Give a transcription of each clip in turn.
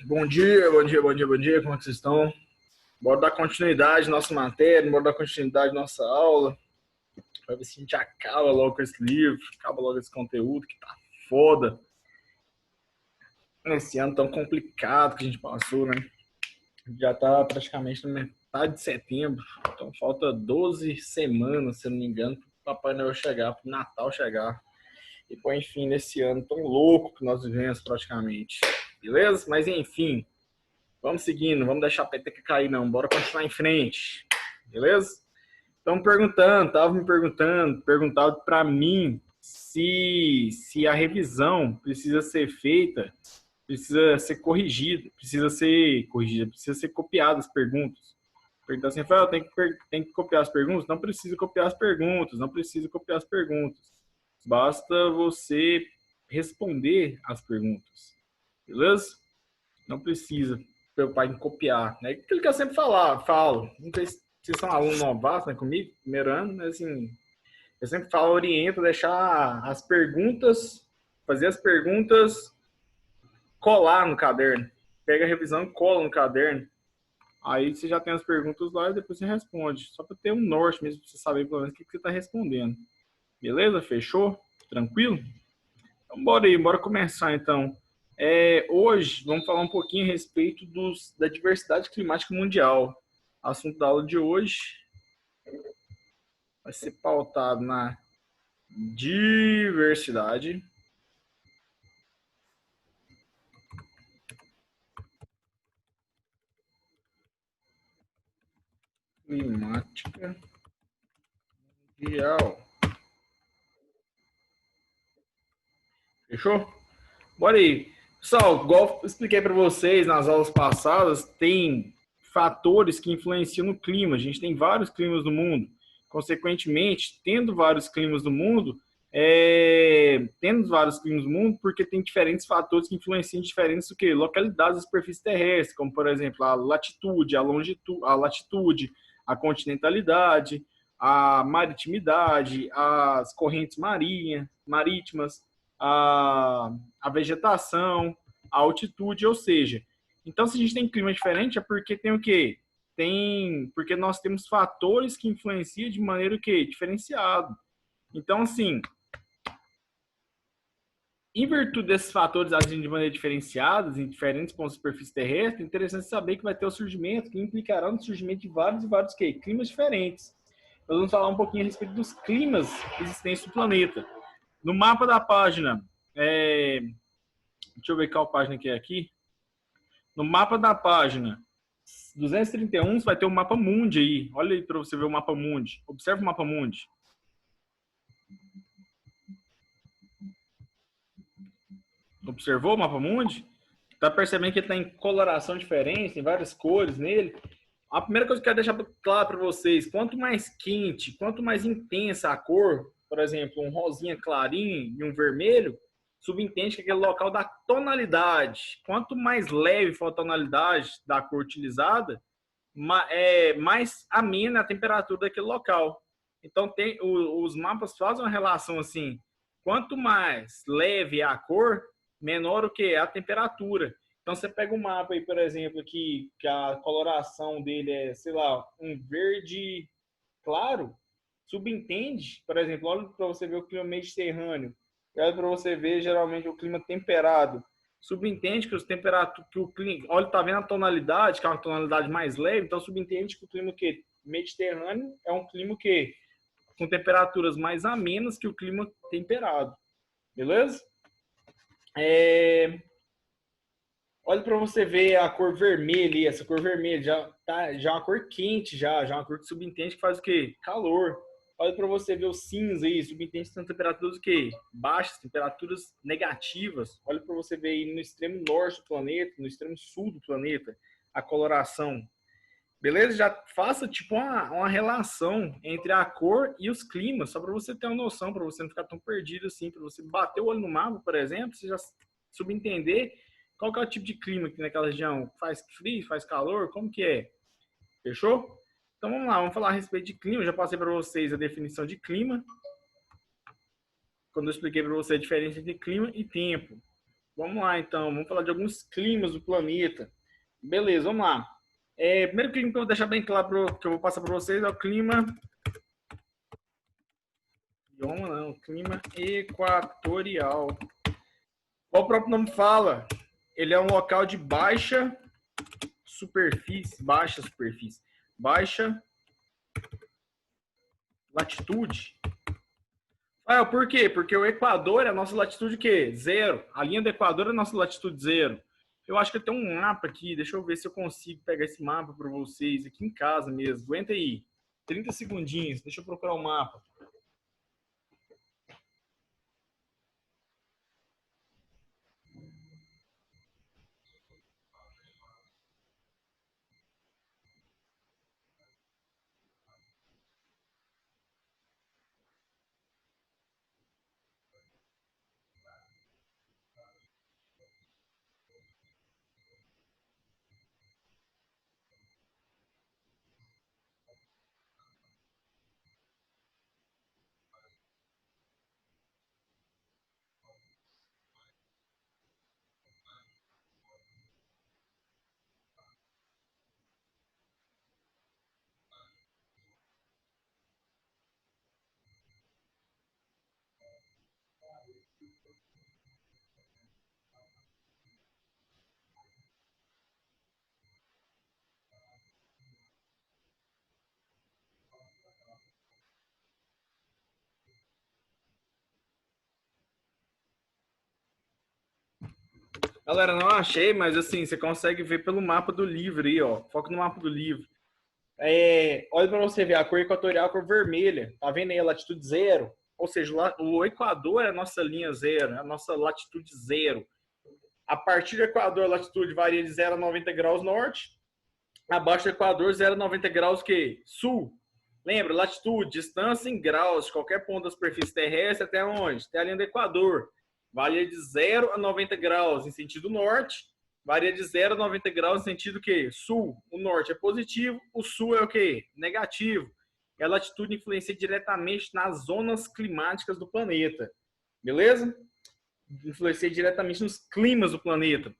Bom dia, bom dia, bom dia, bom dia. Como é que vocês estão? Bora dar continuidade à nossa matéria, bora dar continuidade à nossa aula. Pra ver se a gente acaba logo com esse livro, acaba logo esse conteúdo que tá foda. Esse ano tão complicado que a gente passou, né? Já tá praticamente na metade de setembro, então falta 12 semanas, se eu não me engano, pro Papai Noel chegar, pro Natal chegar. E põe fim nesse ano tão louco que nós vivemos praticamente. Beleza? Mas enfim. Vamos seguindo, vamos deixar a peteca cair não, bora continuar em frente, beleza? Estão perguntando, estavam me perguntado para mim se a revisão precisa ser feita, precisa ser corrigida, precisa ser copiada as perguntas. Perguntar assim, Rafael, tem que copiar as perguntas? Não precisa copiar as perguntas, não precisa copiar as perguntas. Basta você responder as perguntas, beleza? Não precisa preocupar em copiar, né? Aquilo que eu sempre falo. Não sei se vocês são alunos novatos, né, comigo, primeiro ano, mas assim, eu sempre falo, oriento, deixar as perguntas, fazer as perguntas colar no caderno. Pega a revisão e cola no caderno. Aí você já tem as perguntas lá e depois você responde. Só para ter um norte mesmo, para você saber pelo menos o que você está respondendo. Beleza? Fechou? Tranquilo? Então, bora aí, bora começar então. Hoje vamos falar um pouquinho a respeito da diversidade climática mundial. O assunto da aula de hoje vai ser pautado na diversidade climática mundial. Fechou? Bora aí. Pessoal, igual eu expliquei para vocês nas aulas passadas, tem fatores que influenciam no clima. A gente tem vários climas no mundo. Consequentemente, tendo vários climas no mundo, porque tem diferentes fatores que influenciam diferentes o quê? Localidades da superfície terrestre, como por exemplo a latitude, a longitude, a latitude, a continentalidade, a maritimidade, as correntes marítimas, a vegetação, a altitude, ou seja, então se a gente tem clima diferente é porque tem o quê? Porque nós temos fatores que influenciam de maneira o quê? Diferenciado. Então, assim, em virtude desses fatores agindo de maneira diferenciada, em diferentes pontos da superfície terrestre, é interessante saber que vai ter o surgimento, que implicará no surgimento de vários e vários quê? Climas diferentes. Nós vamos falar um pouquinho a respeito dos climas existentes no planeta. No mapa da página, deixa eu ver qual página que é aqui. No mapa da página 231, você vai ter o mapa mundi aí. Olha aí para você ver o mapa mundi. Observe o mapa mundi. Observou o mapa mundi? Tá percebendo que ele tem coloração diferente, tem várias cores nele. A primeira coisa que eu quero deixar claro para vocês, quanto mais quente, quanto mais intensa a cor, por exemplo, um rosinha clarinho e um vermelho, subentende que aquele local dá tonalidade. Quanto mais leve for a tonalidade da cor utilizada, mais amena a temperatura daquele local. Então, os mapas fazem uma relação assim, quanto mais leve a cor, menor o que é a temperatura. Então, você pega um mapa aí, por exemplo, que a coloração dele é, sei lá, um verde claro, subentende, por exemplo, olha para você ver o clima mediterrâneo, olha para você ver geralmente o clima temperado, subentende que o clima, olha, tá vendo a tonalidade, que é uma tonalidade mais leve, então subentende que o clima que mediterrâneo é um clima que com temperaturas mais amenas que o clima temperado, beleza? Olha para você ver a cor vermelha, essa cor vermelha já é uma cor quente, já é uma cor que subentende que faz o quê? Calor. Olha para você ver o cinza aí, subentende que são temperaturas o quê? Baixas, temperaturas negativas. Olha para você ver aí no extremo norte do planeta, no extremo sul do planeta, a coloração. Beleza? Já faça tipo uma relação entre a cor e os climas, só para você ter uma noção, para você não ficar tão perdido assim, para você bater o olho no mapa, por exemplo, você já subentender qual que é o tipo de clima aqui naquela região. Faz frio, faz calor, como que é? Fechou? Então vamos lá, vamos falar a respeito de clima. Eu já passei para vocês a definição de clima, quando eu expliquei para você a diferença entre clima e tempo. Vamos lá, então. Vamos falar de alguns climas do planeta. Beleza, vamos lá. Primeiro clima que eu vou deixar bem claro que eu vou passar para vocês é o clima. Não, clima equatorial. Qual o próprio nome fala? Ele é um local de baixa superfície, baixa latitude. Por quê? Porque o Equador é a nossa latitude o quê? Zero. A linha do Equador é a nossa latitude zero. Eu acho que tem um mapa aqui, deixa eu ver se eu consigo pegar esse mapa para vocês aqui em casa mesmo. Aguenta aí. 30 segundinhos, deixa eu procurar o mapa. Galera, não achei, mas assim, você consegue ver pelo mapa do livro aí, ó. Foca no mapa do livro. Olha para você ver, a cor equatorial é a cor vermelha. Tá vendo aí a latitude zero? Ou seja, o Equador é a nossa linha zero, é a nossa latitude zero. A partir do Equador, a latitude varia de 0 a 90 graus norte. Abaixo do Equador, 0 a 90 graus que? Sul. Lembra, latitude, distância em graus de qualquer ponto da superfície terrestre até onde? Até a linha do Equador. Varia de 0 a 90 graus em sentido norte. Varia de 0 a 90 graus em sentido que? Sul. O norte é positivo, o sul é o quê? Negativo. E a latitude influencia diretamente nas zonas climáticas do planeta. Beleza? Influencia diretamente nos climas do planeta.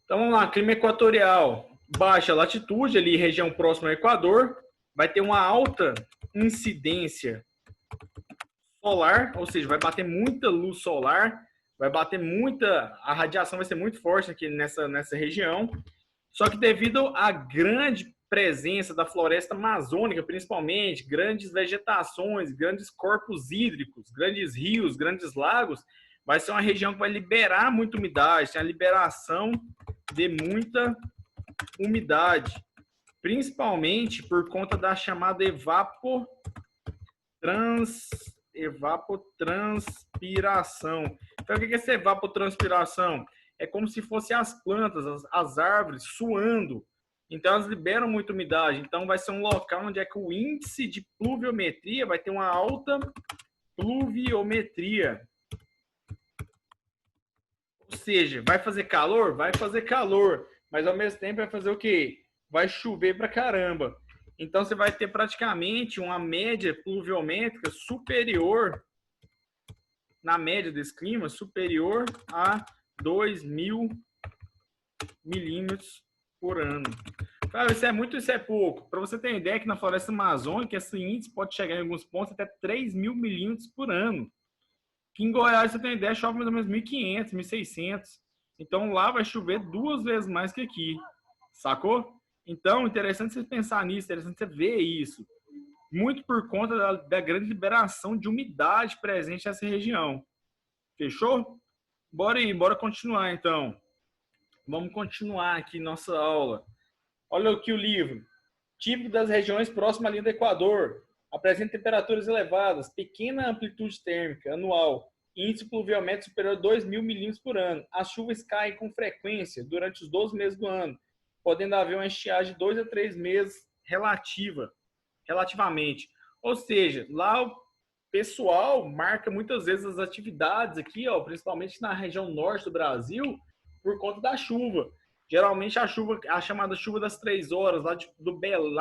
Então vamos lá, clima equatorial. Baixa latitude, ali região próxima ao Equador. Vai ter uma alta incidência solar, ou seja, vai bater muita luz solar, vai bater muita, a radiação vai ser muito forte aqui nessa região. Só que devido à grande presença da floresta amazônica, principalmente, grandes vegetações, grandes corpos hídricos, grandes rios, grandes lagos, vai ser uma região que vai liberar muita umidade, tem a liberação de muita umidade, principalmente por conta da chamada evapotranspiração. Então, o que é essa evapotranspiração? É como se fossem as plantas, as árvores suando. Então, elas liberam muita umidade. Então, vai ser um local onde é que o índice de pluviometria vai ter uma alta pluviometria. Ou seja, vai fazer calor? Vai fazer calor. Mas, ao mesmo tempo, vai fazer o quê? Vai chover pra caramba. Então, você vai ter praticamente uma média pluviométrica superior, na média desse clima, superior a 2.000 milímetros por ano. Cara, isso é muito, isso é pouco. Para você ter ideia que na floresta amazônica, esse índice pode chegar em alguns pontos até 3.000 milímetros por ano. Aqui em Goiás, você tem ideia, chove mais ou menos 1.500, 1.600. Então, lá vai chover 2 vezes mais que aqui. Sacou? Então, interessante você pensar nisso, interessante você ver isso. Muito por conta da grande liberação de umidade presente nessa região. Fechou? Bora aí, bora continuar então. Vamos continuar aqui nossa aula. Olha aqui o livro. Típico das regiões próximas à linha do Equador. Apresenta temperaturas elevadas, pequena amplitude térmica anual, índice pluviométrico superior a 2.000 milímetros por ano. As chuvas caem com frequência durante os 12 meses do ano, podendo haver uma estiagem de 2 a 3 meses relativamente. Ou seja, lá o pessoal marca muitas vezes as atividades aqui, ó, principalmente na região norte do Brasil, por conta da chuva. Geralmente a chuva, a chamada chuva das 3 horas, lá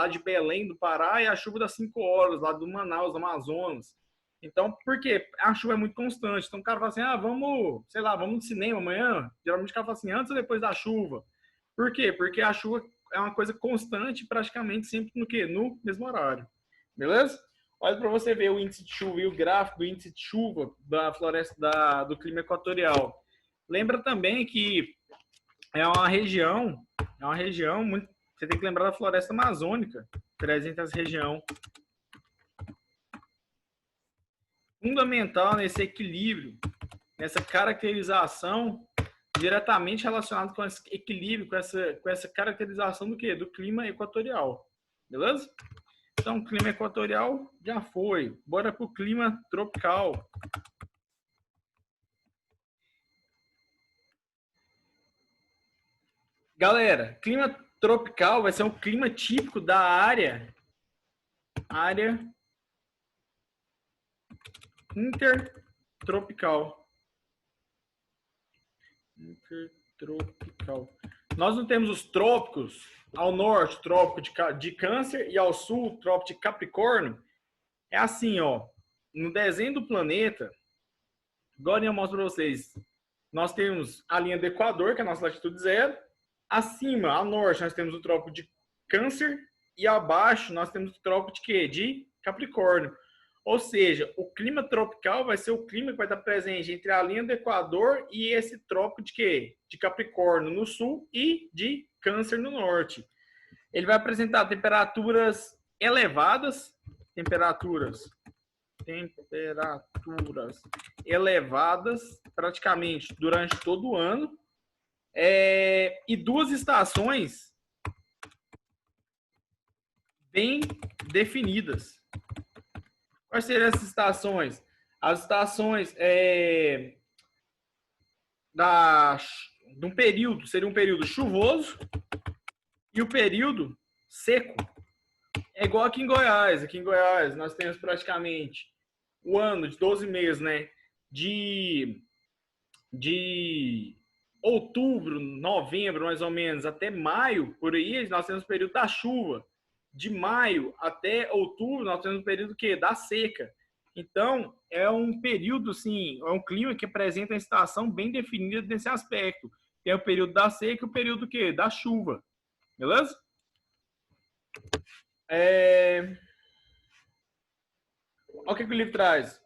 de Belém do Pará, e a chuva das 5 horas, lá do Manaus, Amazonas. Então, por quê? A chuva é muito constante. Então, o cara fala assim, vamos, sei lá, vamos no cinema amanhã. Geralmente o cara fala assim, antes ou depois da chuva. Por quê? Porque a chuva é uma coisa constante, praticamente sempre no quê? No mesmo horário. Beleza? Olha para você ver o índice de chuva e o gráfico do índice de chuva da floresta do clima equatorial. Lembra também que é uma região muito. Você tem que lembrar da floresta amazônica, presente nessa região. Fundamental nesse equilíbrio, nessa caracterização diretamente relacionado com esse equilíbrio, com essa caracterização do quê? Do clima equatorial. Beleza? Então, clima equatorial já foi. Bora para o clima tropical. Galera, clima tropical vai ser um clima típico da área intertropical. Intertropical. Nós não temos os trópicos ao norte, trópico de Câncer, e ao sul, trópico de Capricórnio. É assim, ó. No desenho do planeta, agora eu mostro para vocês. Nós temos a linha do Equador, que é a nossa latitude zero. Acima, a norte, nós temos o trópico de Câncer. E abaixo, nós temos o trópico de quê? De Capricórnio. Ou seja, o clima tropical vai ser o clima que vai estar presente entre a linha do Equador e esse trópico de quê? De Capricórnio no sul e de Câncer no norte. Ele vai apresentar temperaturas elevadas, temperaturas elevadas praticamente durante todo o ano, e duas estações bem definidas. Quais seriam essas estações? As estações de um período, seria um período chuvoso e o período seco. É igual aqui em Goiás. Aqui em Goiás nós temos praticamente o ano de 12 meses, né? De outubro, novembro, mais ou menos, até maio, por aí, nós temos o período da chuva. De maio até outubro, nós temos o período que da seca. Então, é um período, assim, é um clima que apresenta uma estação bem definida nesse aspecto. Tem o período da seca e o período que da chuva. Beleza? Olha o que o livro traz.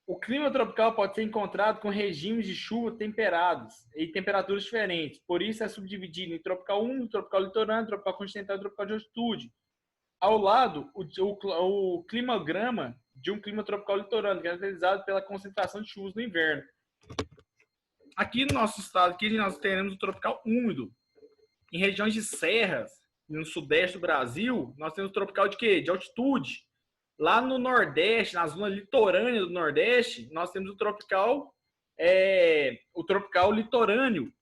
O clima tropical pode ser encontrado com regimes de chuva temperados e temperaturas diferentes. Por isso é subdividido em tropical úmido, tropical litorâneo, tropical continental e tropical de altitude. Ao lado, o climograma de um clima tropical litorâneo, caracterizado pela concentração de chuvas no inverno. Aqui no nosso estado, aqui nós teremos o tropical úmido. Em regiões de serras, no sudeste do Brasil, nós temos o tropical de quê? De altitude. Lá no Nordeste, na zona litorânea do Nordeste, nós temos o tropical litorâneo.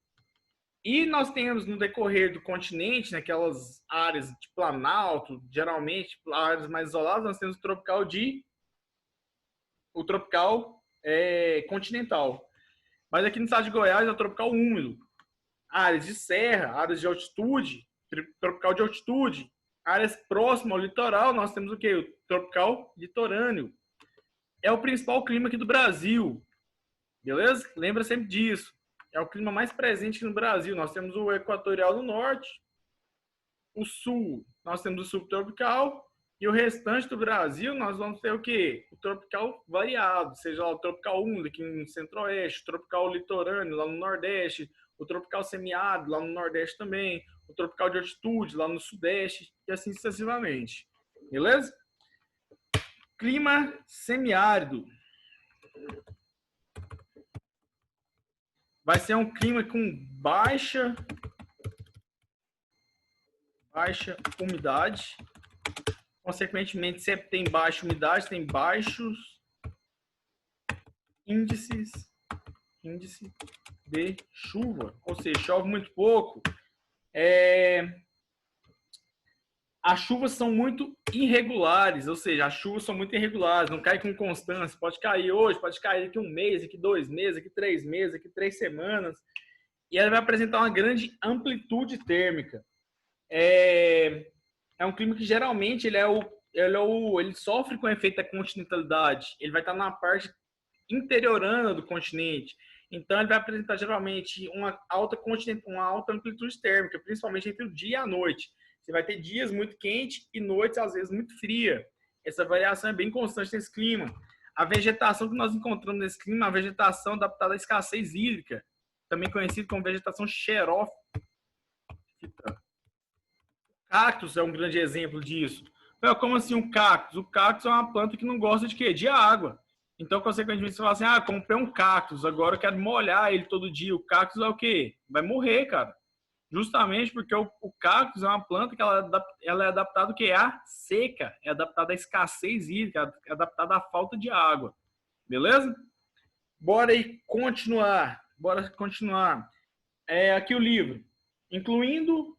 E nós temos no decorrer do continente, naquelas áreas de planalto, geralmente áreas mais isoladas, nós temos o tropical continental. Mas aqui no estado de Goiás é o tropical úmido. Áreas de serra, áreas de altitude, tropical de altitude. Áreas próximas ao litoral, nós temos o quê? O tropical litorâneo. É o principal clima aqui do Brasil. Beleza? Lembra sempre disso. É o clima mais presente aqui no Brasil. Nós temos o equatorial no norte, o sul, nós temos o subtropical, e o restante do Brasil nós vamos ter o quê? O tropical variado, seja lá o tropical úmido aqui no centro-oeste, o tropical litorâneo lá no nordeste, o tropical semiárido lá no nordeste também, o tropical de altitude lá no sudeste, e assim sucessivamente. Beleza? Clima semiárido. Vai ser um clima com baixa umidade. Consequentemente, sempre tem baixa umidade, tem baixos índice de chuva. Ou seja, chove muito pouco. As chuvas são muito irregulares, ou seja, as chuvas são muito irregulares, não cai com constância. Pode cair hoje, pode cair daqui 1 mês, daqui 2 meses, daqui 3 meses, daqui 3 semanas. E ela vai apresentar uma grande amplitude térmica. É um clima que geralmente ele ele sofre com o efeito da continentalidade. Ele vai estar na parte interiorana do continente. Então, ele vai apresentar geralmente uma alta amplitude térmica, principalmente entre o dia e a noite. Você vai ter dias muito quentes e noites, às vezes, muito fria. Essa variação é bem constante nesse clima. A vegetação que nós encontramos nesse clima é a vegetação adaptada à escassez hídrica, também conhecida como vegetação xerófita. Cactus é um grande exemplo disso. Como assim um cactus? O cactus é uma planta que não gosta de quê? De água. Então, consequentemente, você fala assim, comprei um cactus, agora eu quero molhar ele todo dia. O cactus é o quê? Vai morrer, cara. Justamente porque o cactus é uma planta que ela é adaptada à seca, é adaptada à escassez hídrica, é adaptada à falta de água. Beleza? Bora aí continuar. Aqui o livro. Incluindo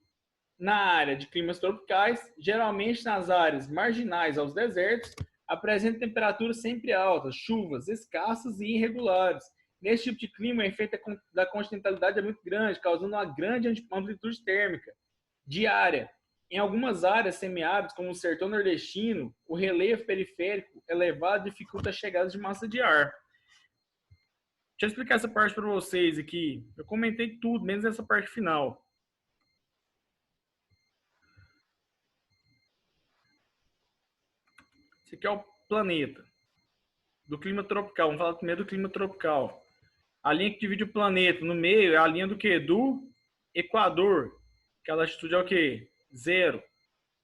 na área de climas tropicais, geralmente nas áreas marginais aos desertos, apresenta temperaturas sempre altas, chuvas escassas e irregulares. Nesse tipo de clima, o efeito da continentalidade é muito grande, causando uma grande amplitude térmica diária. Em algumas áreas semiáridas, como o sertão nordestino, o relevo periférico elevado dificulta a chegada de massa de ar. Deixa eu explicar essa parte para vocês aqui. Eu comentei tudo, menos essa parte final. Esse aqui é o planeta do clima tropical. Vamos falar primeiro do clima tropical. A linha que divide o planeta no meio é a linha do quê? Do Equador. Que a latitude é o quê? 0.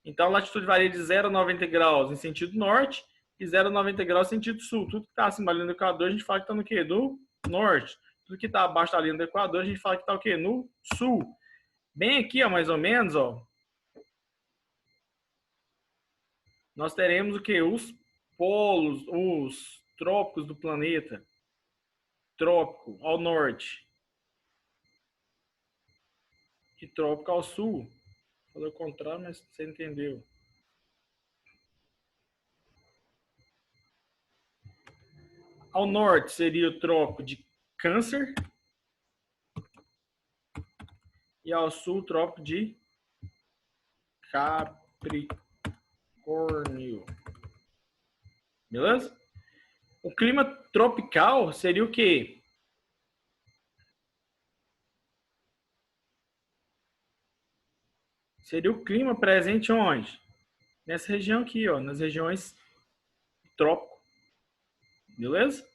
Então a latitude varia de 0 a 90 graus em sentido norte e 0 a 90 graus em sentido sul. Tudo que está acima da linha do Equador, a gente fala que está no quê? Do norte. Tudo que está abaixo da linha do Equador, a gente fala que está o quê? No sul. Bem aqui, ó, mais ou menos, ó, nós teremos o quê? Os polos, os trópicos do planeta. Trópico ao norte e trópico ao sul. Falei o contrário, mas você entendeu. Ao norte seria o trópico de Câncer e ao sul o trópico de Capricórnio. Beleza? O clima tropical seria o quê? Seria o clima presente onde? Nessa região aqui, ó, nas regiões trópico. Beleza?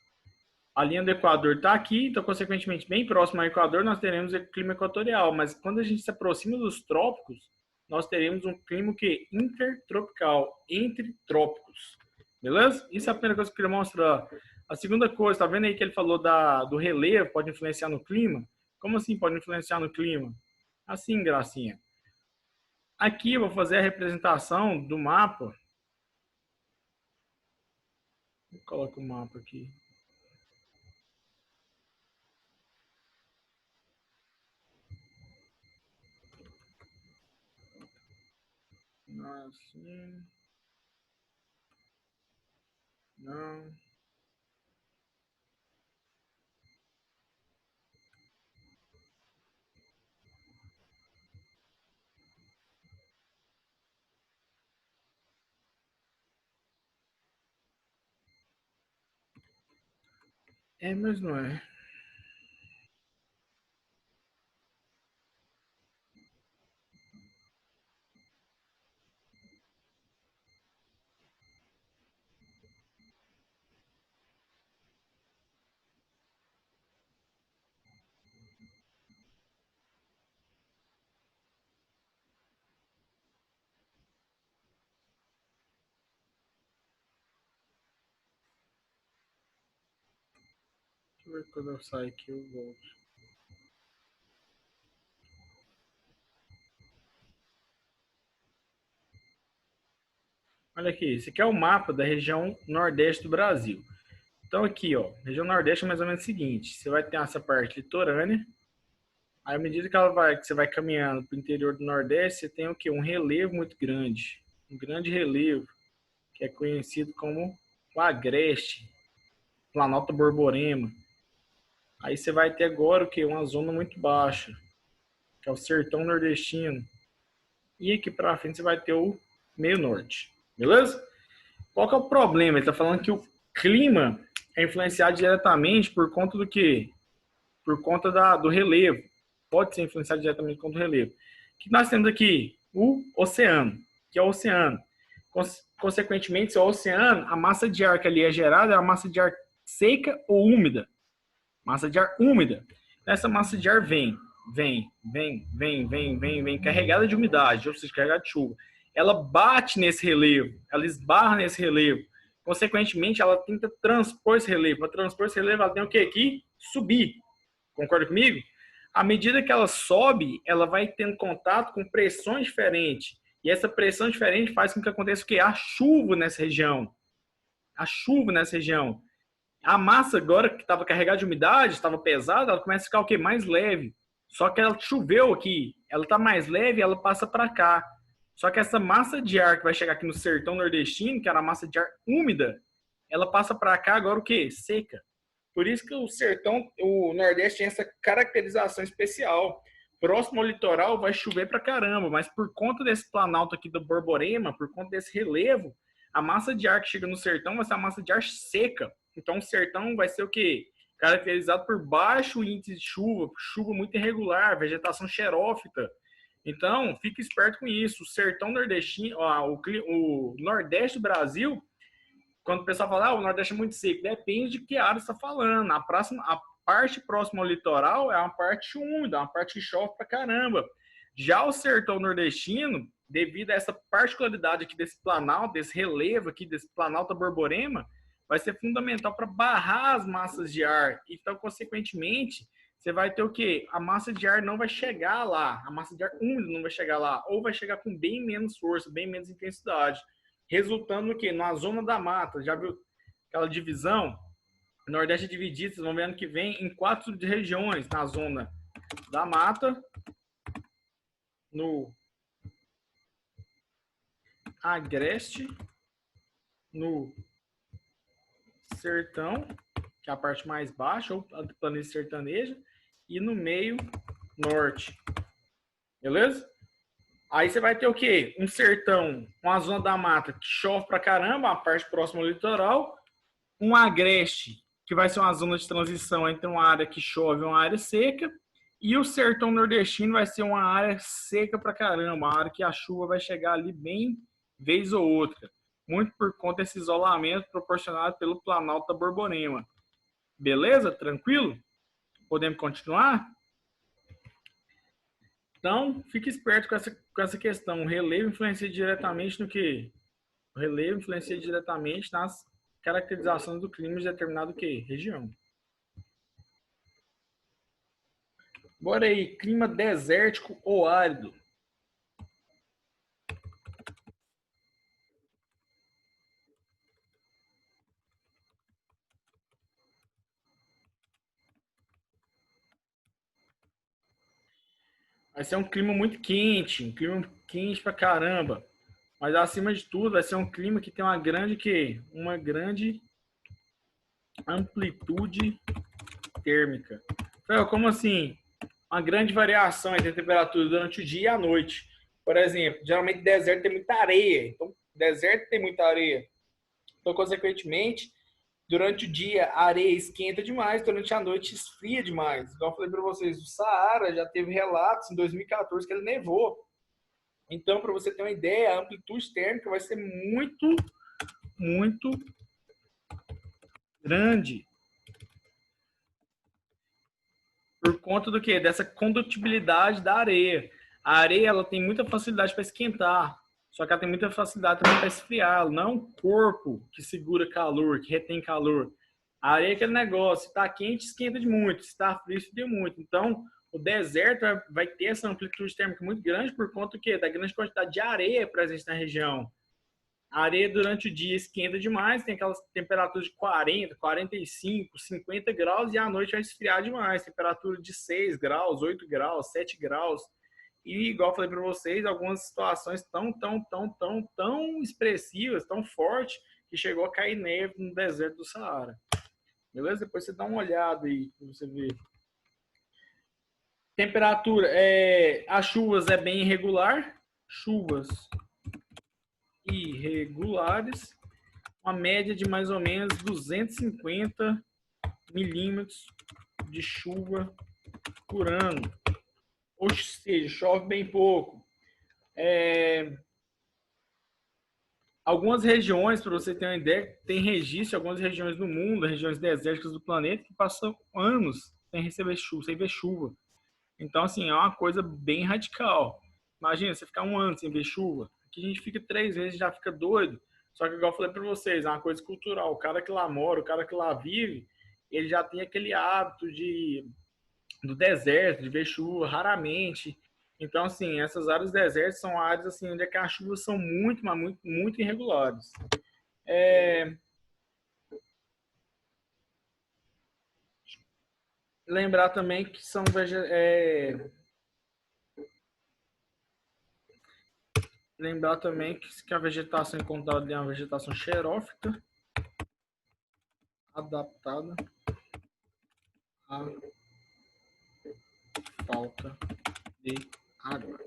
A linha do Equador está aqui, então, consequentemente, bem próximo ao Equador, nós teremos o clima equatorial. Mas quando a gente se aproxima dos trópicos, nós teremos um clima que intertropical, entre trópicos. Beleza? Isso é a primeira coisa que eu queria mostrar. A segunda coisa, tá vendo aí que ele falou do relevo, pode influenciar no clima? Como assim pode influenciar no clima? Assim, gracinha. Aqui eu vou fazer a representação do mapa. Coloca o mapa aqui. Assim. Não. Mas não é. Deixa eu ver quando eu sair aqui, eu volto. Olha aqui, esse aqui é o mapa da região nordeste do Brasil. Então aqui, ó, região nordeste é mais ou menos o seguinte, você vai ter essa parte litorânea, aí à medida que você vai caminhando para o interior do nordeste, você tem o quê? Um relevo muito grande, um grande relevo, que é conhecido como o Agreste, Planalto Borborema. Aí você vai ter agora o quê? Uma zona muito baixa, que é o sertão nordestino. E aqui para frente você vai ter o meio norte. Beleza? Qual que é o problema? Ele está falando que o clima é influenciado diretamente por conta do quê? Por conta do relevo. Pode ser influenciado diretamente por conta do relevo. O que nós temos aqui? O oceano, que é o oceano. Consequentemente, se é o oceano, a massa de ar que ali é gerada é a massa de ar seca ou úmida. Massa de ar úmida. Essa massa de ar vem, carregada de umidade, ou seja, carregada de chuva. Ela bate nesse relevo, ela esbarra nesse relevo. Consequentemente, ela tenta transpor esse relevo. Para transpor esse relevo, ela tem o quê? Que subir. Concorda comigo? À medida que ela sobe, ela vai tendo contato com pressões diferentes. E essa pressão diferente faz com que aconteça o quê? A chuva nessa região. A chuva nessa região. A massa agora que estava carregada de umidade, estava pesada, ela começa a ficar o quê? Mais leve. Só que ela choveu aqui, ela está mais leve, ela passa para cá. Só que essa massa de ar que vai chegar aqui no sertão nordestino, que era a massa de ar úmida, ela passa para cá agora o quê? Seca. Por isso que o sertão, o Nordeste tem essa caracterização especial. Próximo ao litoral vai chover pra caramba, mas por conta desse planalto aqui do Borborema, por conta desse relevo, a massa de ar que chega no sertão vai ser a massa de ar seca. Então o sertão vai ser o quê? Caracterizado por baixo índice de chuva, chuva muito irregular, vegetação xerófita. Então, fique esperto com isso. O sertão nordestino, o Nordeste do Brasil, quando o pessoal fala, o Nordeste é muito seco, depende de que área você está falando. A parte próxima ao litoral é uma parte úmida, uma parte que chove pra caramba. Já o sertão nordestino, devido a essa particularidade aqui desse planalto, desse relevo aqui, desse planalto Borborema, vai ser fundamental para barrar as massas de ar. Então, consequentemente, você vai ter o quê? A massa de ar não vai chegar lá, a massa de ar úmido não vai chegar lá, ou vai chegar com bem menos força, bem menos intensidade. Resultando no quê? Na zona da mata. Já viu aquela divisão? O Nordeste é dividido, vocês vão ver ano que vem, em 4 regiões. Na zona da mata, no agreste, no sertão, que é a parte mais baixa, ou a planície sertaneja, e no meio norte. Beleza? Aí você vai ter o quê? Um sertão, uma zona da mata que chove pra caramba, a parte próxima ao litoral, um agreste, que vai ser uma zona de transição entre uma área que chove e uma área seca, e o sertão nordestino vai ser uma área seca pra caramba, uma área que a chuva vai chegar ali bem vez ou outra, muito por conta desse isolamento proporcionado pelo Planalto da Borborema. Beleza? Tranquilo? Podemos continuar? Então, fique esperto com essa questão. O relevo influencia diretamente no que? O relevo influencia diretamente nas caracterizações do clima de determinada região. Bora aí, clima desértico ou árido? Vai ser um clima muito quente, um clima quente pra caramba. Mas acima de tudo, vai ser um clima que tem uma grande uma grande amplitude térmica. Como assim? Uma grande variação entre a temperatura durante o dia e a noite. Por exemplo, geralmente deserto tem muita areia. Então, deserto tem muita areia. Então, consequentemente, durante o dia a areia esquenta demais, durante a noite esfria demais. Igual eu falei para vocês, o Saara já teve relatos em 2014 que ele nevou. Então, para você ter uma ideia, a amplitude térmica vai ser muito, muito grande. Por conta do quê? Dessa condutibilidade da areia. A areia ela tem muita facilidade para esquentar, só que ela tem muita facilidade também para esfriar. Ela não é um corpo que segura calor, que retém calor. A areia é aquele negócio, se está quente, esquenta de muito, se está frio, esfria muito. Então, o deserto vai ter essa amplitude térmica muito grande por conta do quê? Da grande quantidade de areia presente na região. A areia durante o dia esquenta demais, tem aquelas temperaturas de 40, 45, 50 graus e à noite vai esfriar demais, temperatura de 6 graus, 8 graus, 7 graus. E igual eu falei para vocês, algumas situações tão expressivas, tão fortes, que chegou a cair neve no deserto do Saara. Beleza? Depois você dá uma olhada aí, para você ver. Temperatura, as chuvas é bem irregular, chuvas irregulares uma média de mais ou menos 250 milímetros de chuva por ano. Ou seja, chove bem pouco. Algumas regiões, para você ter uma ideia, tem registro, algumas regiões do mundo, regiões desérticas do planeta, que passam anos sem receber chuva, sem ver chuva. Então, assim, é uma coisa bem radical. Imagina, você ficar um ano sem ver chuva. Aqui a gente fica 3 vezes e já fica doido. Só que, igual eu falei para vocês, é uma coisa cultural. O cara que lá mora, o cara que lá vive, ele já tem aquele hábito do deserto, de ver chuva raramente. Então, assim, essas áreas desertas são áreas assim, onde é que as chuvas são muito, mas muito, muito irregulares. Lembrar também que lembrar também que a vegetação encontrada é uma vegetação xerófita, adaptada à falta de água.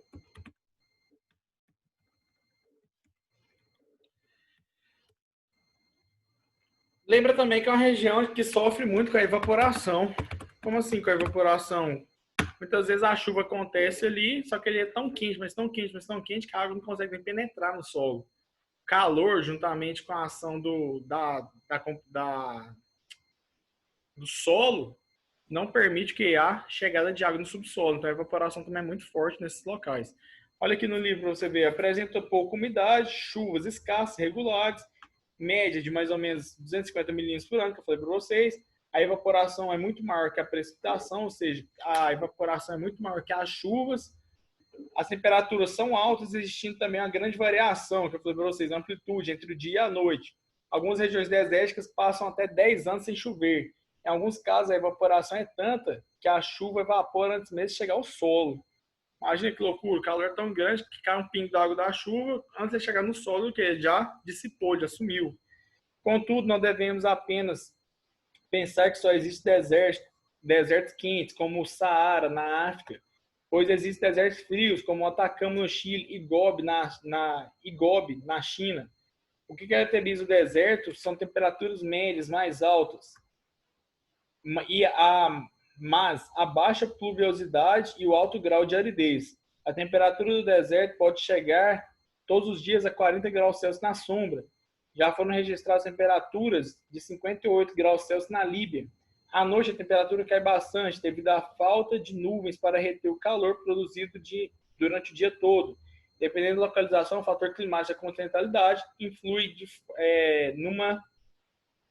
Lembra também que é uma região que sofre muito com a evaporação. Como assim com a evaporação? Muitas vezes a chuva acontece ali, só que ele é tão quente, mas tão quente, mas tão quente que a água não consegue nem penetrar no solo. Calor, juntamente com a ação do solo, não permite que há chegada de água no subsolo. Então a evaporação também é muito forte nesses locais. Olha aqui no livro você vê, apresenta pouca umidade, chuvas escassas, regulares, média de mais ou menos 250 milímetros por ano, que eu falei para vocês. A evaporação é muito maior que a precipitação, ou seja, a evaporação é muito maior que as chuvas. As temperaturas são altas, existindo também uma grande variação, que eu falei para vocês, amplitude entre o dia e a noite. Algumas regiões desérticas passam até 10 anos sem chover. Em alguns casos, a evaporação é tanta que a chuva evapora antes mesmo de chegar ao solo. Imagina que loucura, o calor é tão grande que cai um pingo d'água da chuva antes de chegar no solo, que ele já dissipou, já sumiu. Contudo, não devemos apenas pensar que só existe desertos quentes, como o Saara, na África, pois existem desertos frios, como o Atacama, no Chile, e Gobi, na China. O que caracteriza o deserto são temperaturas médias mais altas, e mas a baixa pluviosidade e o alto grau de aridez. A temperatura do deserto pode chegar todos os dias a 40 graus Celsius na sombra. Já foram registradas temperaturas de 58 graus Celsius na Líbia. À noite, a temperatura cai bastante devido à falta de nuvens para reter o calor produzido durante o dia todo. Dependendo da localização, o fator climático da continentalidade influi numa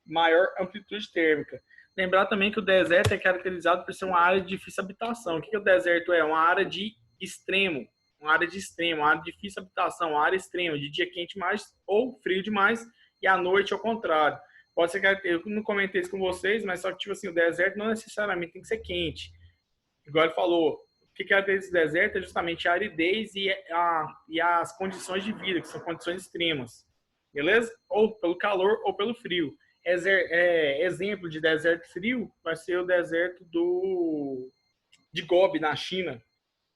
maior amplitude térmica. Lembrar também que o deserto é caracterizado por ser uma área de difícil habitação. O que o deserto é? Uma área de extremo, uma área de extremo, uma área de difícil habitação, uma área extrema, de dia quente mais ou frio demais, e à noite ao contrário. Pode ser que eu não comentei isso com vocês, mas só que tipo assim, o deserto não necessariamente tem que ser quente. Igual ele falou, o que caracteriza o deserto é justamente a aridez e as condições de vida, que são condições extremas. Beleza? Ou pelo calor ou pelo frio. Exemplo de deserto frio vai ser o deserto de Gobi, na China,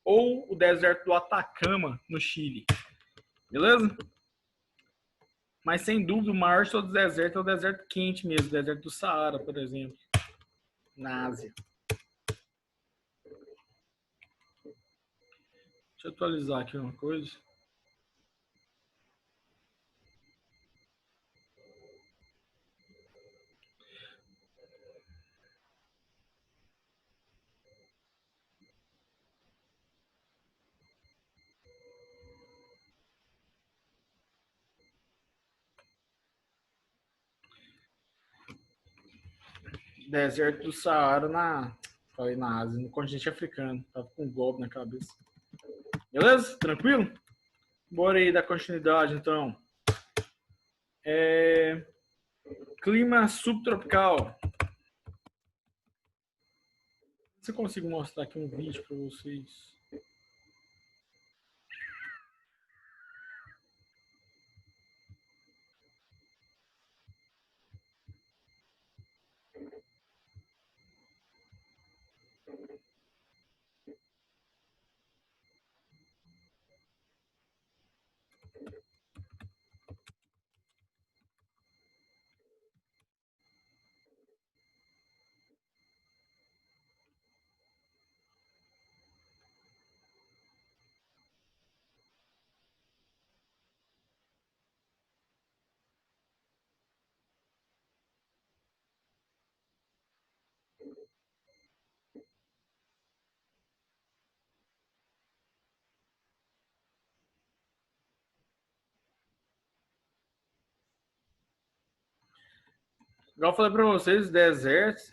ou o deserto do Atacama, no Chile. Beleza? Mas sem dúvida, o maior de todos os desertos é o deserto quente mesmo, o deserto do Saara, por exemplo, na Ásia. Deixa eu atualizar aqui uma coisa. Deserto do Saara falei na Ásia, no continente africano. Tava com um golpe na cabeça. Beleza? Tranquilo? Bora aí dar continuidade, então. Clima subtropical. Se eu consigo mostrar aqui um vídeo para vocês. Igual eu falei para vocês, os desertos,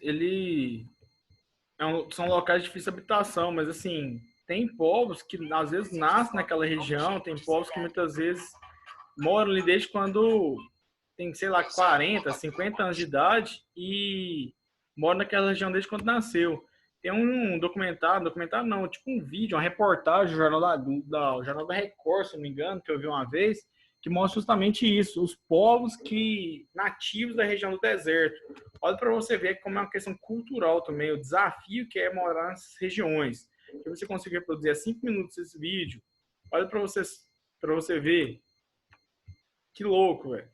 são locais de difícil habitação, mas assim, tem povos que às vezes nascem naquela região, tem povos que muitas vezes moram ali desde quando tem, sei lá, 40, 50 anos de idade e moram naquela região desde quando nasceu. Tem um documentário não, tipo um vídeo, uma reportagem do Jornal da Record, se não me engano, que eu vi uma vez, que mostra justamente isso, os povos nativos da região do deserto. Olha para você ver como é uma questão cultural também, o desafio que é morar nessas regiões. Que você conseguir reproduzir a 5 minutos esse vídeo. Olha para você ver. Que louco, velho.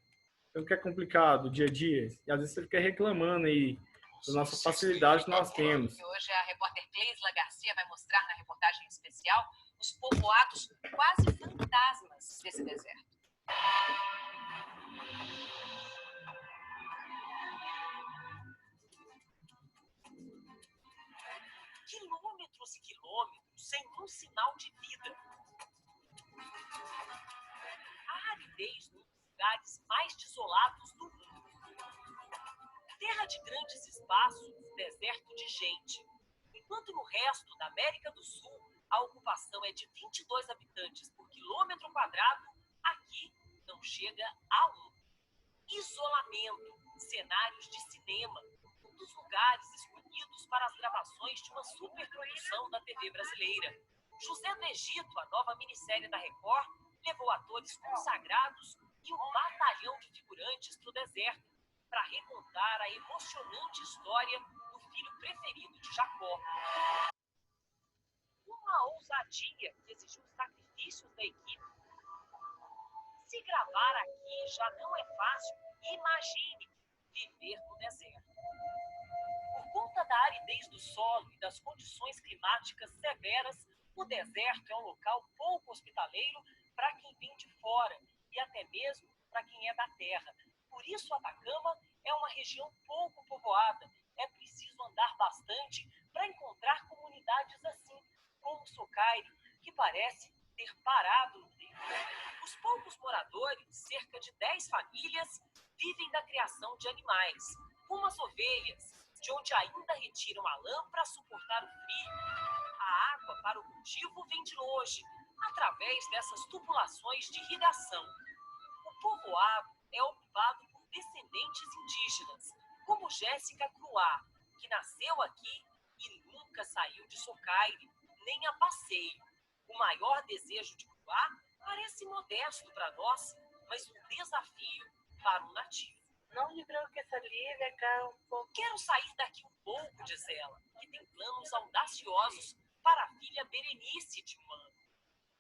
Tanto que é complicado o dia a dia. E às vezes você fica reclamando aí da nossa facilidade que nós temos. Hoje a repórter Cleisla Garcia vai mostrar na reportagem especial os povoados quase fantasmas desse deserto. Quilômetros e quilômetros sem um sinal de vida. A aridez num dos lugares mais desolados do mundo. Terra de grandes espaços, deserto de gente. Enquanto no resto da América do Sul a ocupação é de 22 habitantes por quilômetro quadrado, aqui não chega a 1. Isolamento, cenários de cinema, um dos lugares escolhidos para as gravações de uma superprodução da TV brasileira. José do Egito, a nova minissérie da Record, levou atores consagrados e um batalhão de figurantes para o deserto para recontar a emocionante história do filho preferido de Jacó. Uma ousadia que exigiu sacrifícios da equipe. Se gravar aqui já não é fácil, imagine viver no deserto. Por conta da aridez do solo e das condições climáticas severas, o deserto é um local pouco hospitaleiro para quem vem de fora e até mesmo para quem é da terra. Por isso, Atacama é uma região pouco povoada. É preciso andar bastante para encontrar comunidades assim, como Socaire, que parece ter parado no tempo. Os poucos moradores, cerca de 10 famílias, vivem da criação de animais, como as ovelhas, de onde ainda retiram a lã para suportar o frio. A água para o cultivo vem de longe, através dessas tubulações de irrigação. O povoado é ocupado por descendentes indígenas, como Jéssica Cruá, que nasceu aqui e nunca saiu de Socaire, nem a passeio. O maior desejo de Cruá parece modesto para nós, mas um desafio para um nativo. Não, eu creio que sair de cá um pouco. Quero sair daqui um pouco, diz ela, que tem planos audaciosos para a filha Berenice de 1 ano.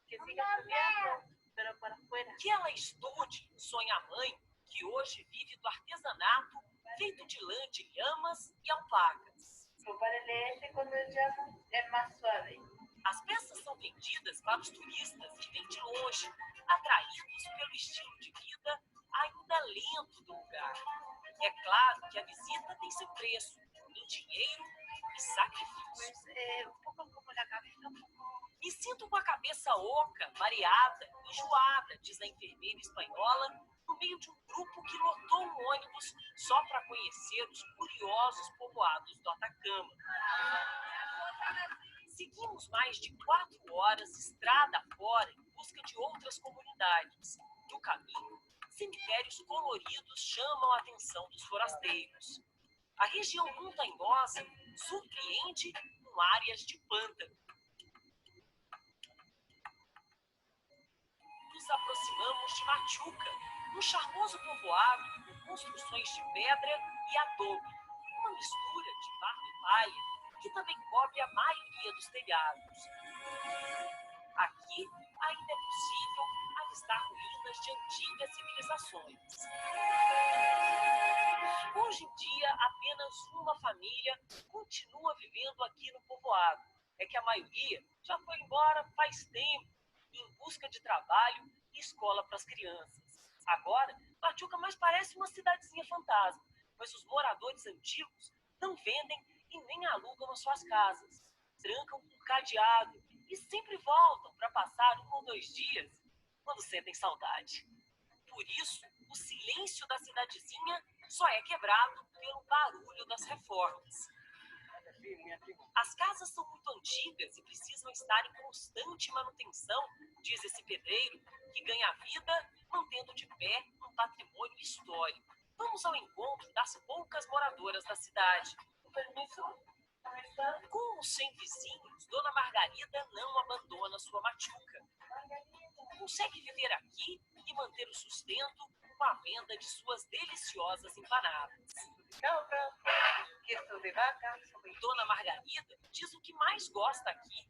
Que siga estudando, pero para fora. Que ela estude, sonha a mãe, que hoje vive do artesanato feito de lã de lhamas e alpacas. Para ele, quando eu chamo, é mais suave. As peças são vendidas para os turistas que vêm de longe, atraídos pelo estilo de vida ainda lento do lugar. É claro que a visita tem seu preço, em dinheiro e sacrifício. Mas é um pouco como na cabeça. Me sinto com a cabeça oca, mareada, enjoada, diz a enfermeira espanhola, no meio de um grupo que lotou um ônibus só para conhecer os curiosos povoados do Atacama. Seguimos mais de 4 horas estrada fora em busca de outras comunidades. No caminho, cemitérios coloridos chamam a atenção dos forasteiros. A região montanhosa surpreende com áreas de pântano. Nos aproximamos de Machuca, um charmoso povoado com construções de pedra e adobe, uma mistura de barro e palha, que também cobre a maioria dos telhados. Aqui ainda é possível avistar ruínas de antigas civilizações. Hoje em dia, apenas uma família continua vivendo aqui no povoado. É que a maioria já foi embora faz tempo, em busca de trabalho e escola para as crianças. Agora, Machuca mais parece uma cidadezinha fantasma, mas os moradores antigos não vendem e nem alugam as suas casas. Trancam com cadeado e sempre voltam para passar 1 ou 2 dias quando sentem saudade. Por isso, o silêncio da cidadezinha só é quebrado pelo barulho das reformas. As casas são muito antigas e precisam estar em constante manutenção, diz esse pedreiro, que ganha vida mantendo de pé um patrimônio histórico. Vamos ao encontro das poucas moradoras da cidade. Com ou sem vizinhos, Dona Margarida não abandona sua machuca. Consegue viver aqui e manter o sustento com a venda de suas deliciosas empanadas. Dona Margarida diz o que mais gosta aqui: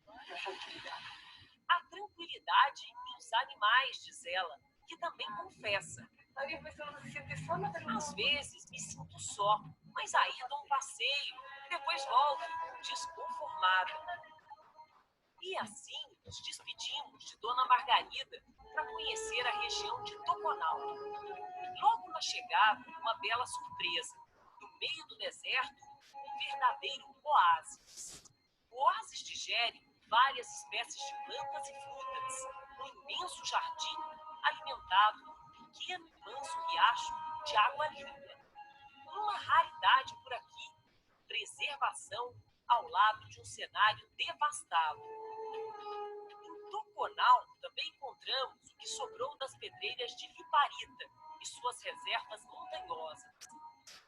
a tranquilidade e os animais, diz ela, que também confessa. Às vezes me sinto só, mas aí dou um passeio, depois volto, desconformada. E assim nos despedimos de Dona Margarida para conhecer a região de Toconal. Logo na chegada, uma bela surpresa. No meio do deserto, um verdadeiro oásis. O oásis digere várias espécies de plantas e frutas. Um imenso jardim alimentado por um pequeno e manso riacho de água limpa. Uma raridade por aqui, preservação ao lado de um cenário devastado. Em Toconal também encontramos o que sobrou das pedreiras de Liparita e suas reservas montanhosas.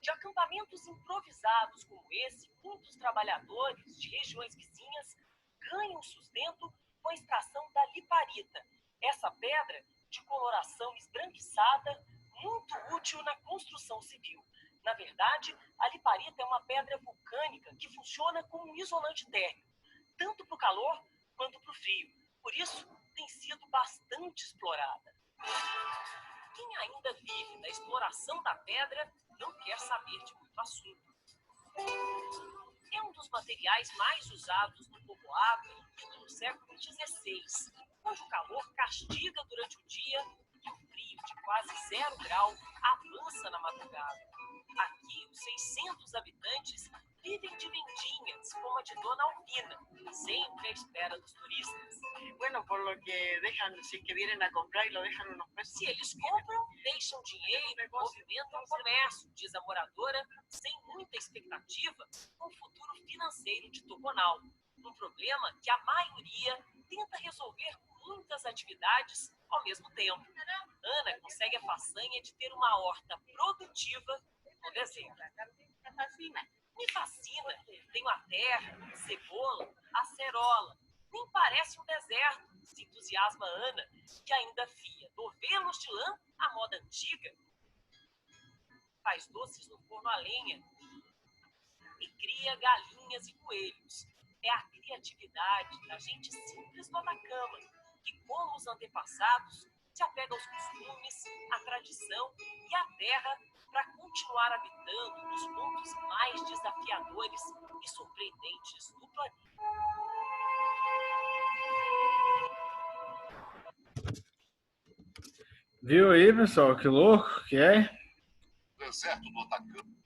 De acampamentos improvisados como esse, muitos trabalhadores de regiões vizinhas ganham sustento com a extração da liparita, essa pedra de coloração esbranquiçada, muito útil na construção civil. Na verdade, a liparita é uma pedra vulcânica que funciona como um isolante térmico, tanto para o calor quanto para o frio. Por isso, tem sido bastante explorada. Quem ainda vive da exploração da pedra não quer saber de muito assunto. É um dos materiais mais usados no povoado no século XVI, onde o calor castiga durante o dia e o frio de quase 0 grau avança na madrugada. Aqui, os 600 habitantes vivem de vendinhas, como a de Dona Alvina, sempre à espera dos turistas. Bueno, por lo que dejan, si es que vienen a comprar y lo dejan unos pesos. Se eles compram, deixam dinheiro, movimentam o comércio, diz a moradora, sem muita expectativa com o futuro financeiro de Toconal. Um problema que a maioria tenta resolver com muitas atividades ao mesmo tempo. Ana consegue a façanha de ter uma horta produtiva no deserto. Me fascina. Tenho a terra, cebola, acerola. Nem parece um deserto, se entusiasma Ana, que ainda fia novelos de lã à moda antiga. Faz doces no forno a lenha e cria galinhas e coelhos. É a criatividade da gente simples do Atacama, que, como os antepassados, se apega aos costumes, à tradição e à terra para continuar habitando nos pontos mais desafiadores e surpreendentes do planeta. Viu aí, pessoal? Que louco que é? Deserto do Atacama.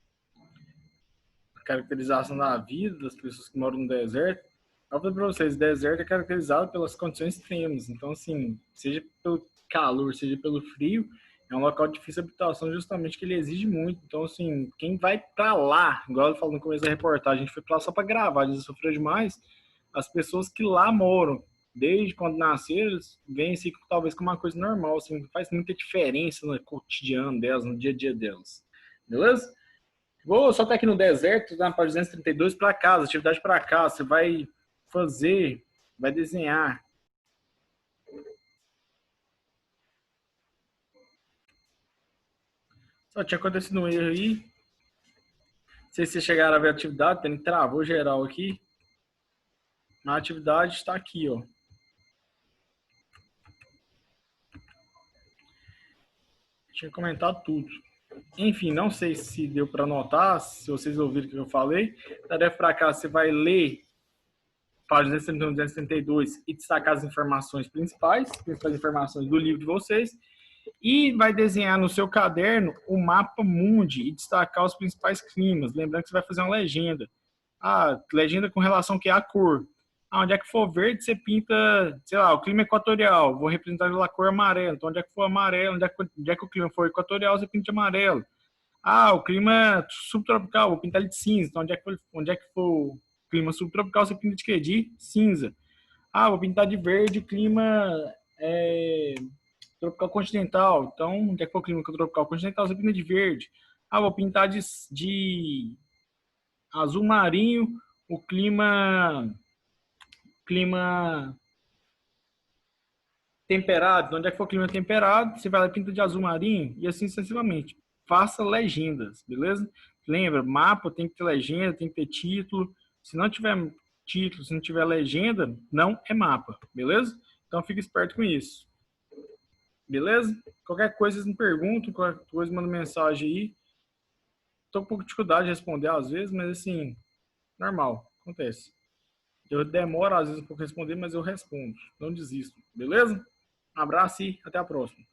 A caracterização da vida das pessoas que moram no deserto. Eu falei para vocês, o deserto é caracterizado pelas condições extremas. Então, assim, seja pelo calor, seja pelo frio, é um local de difícil habitação justamente que ele exige muito. Então, assim, quem vai para lá, igual eu falei no começo da reportagem, a gente foi para lá só para gravar, a gente sofreu demais. As pessoas que lá moram, desde quando nasceram, eles veem isso talvez como uma coisa normal, assim, não faz muita diferença no cotidiano delas, no dia a dia delas. Beleza? Vou só estar aqui no deserto, na página 232, para casa, atividade para casa. Você vai fazer, vai desenhar. Só tinha acontecido um erro aí. Não sei se vocês chegaram a ver a atividade, tem travou geral aqui. A atividade está aqui, ó. Tinha comentado tudo. Enfim, não sei se deu para anotar, se vocês ouviram o que eu falei. Tarefa para cá, você vai ler páginas 271 e 272 e destacar as informações principais informações do livro de vocês. E vai desenhar no seu caderno o mapa mundi e destacar os principais climas. Lembrando que você vai fazer uma legenda. Legenda com relação que é a cor. Onde é que for verde, você pinta, sei lá, o clima equatorial. Vou representar pela cor amarela. Então, onde é que for amarelo, onde é que o clima for equatorial, você pinta de amarelo. Ah, o clima subtropical, vou pintar ele de cinza. Então, onde é que for o clima subtropical, você pinta de quê? De cinza. Ah, vou pintar de verde o clima tropical continental. Então, onde é que for o clima tropical continental, você pinta de verde. Ah, vou pintar de azul marinho o clima temperado. Onde é que for o clima temperado, você vai lá e pinta de azul marinho e assim sucessivamente. Faça legendas, beleza? Lembra, mapa tem que ter legenda, tem que ter título. Se não tiver título, se não tiver legenda, não é mapa, beleza? Então fica esperto com isso. Beleza? Qualquer coisa vocês me perguntam, qualquer coisa manda mensagem aí. Tô com um pouco de dificuldade de responder às vezes, mas assim, normal, acontece. Eu demoro às vezes um pouco a responder, mas eu respondo. Não desisto, beleza? Um abraço e até a próxima.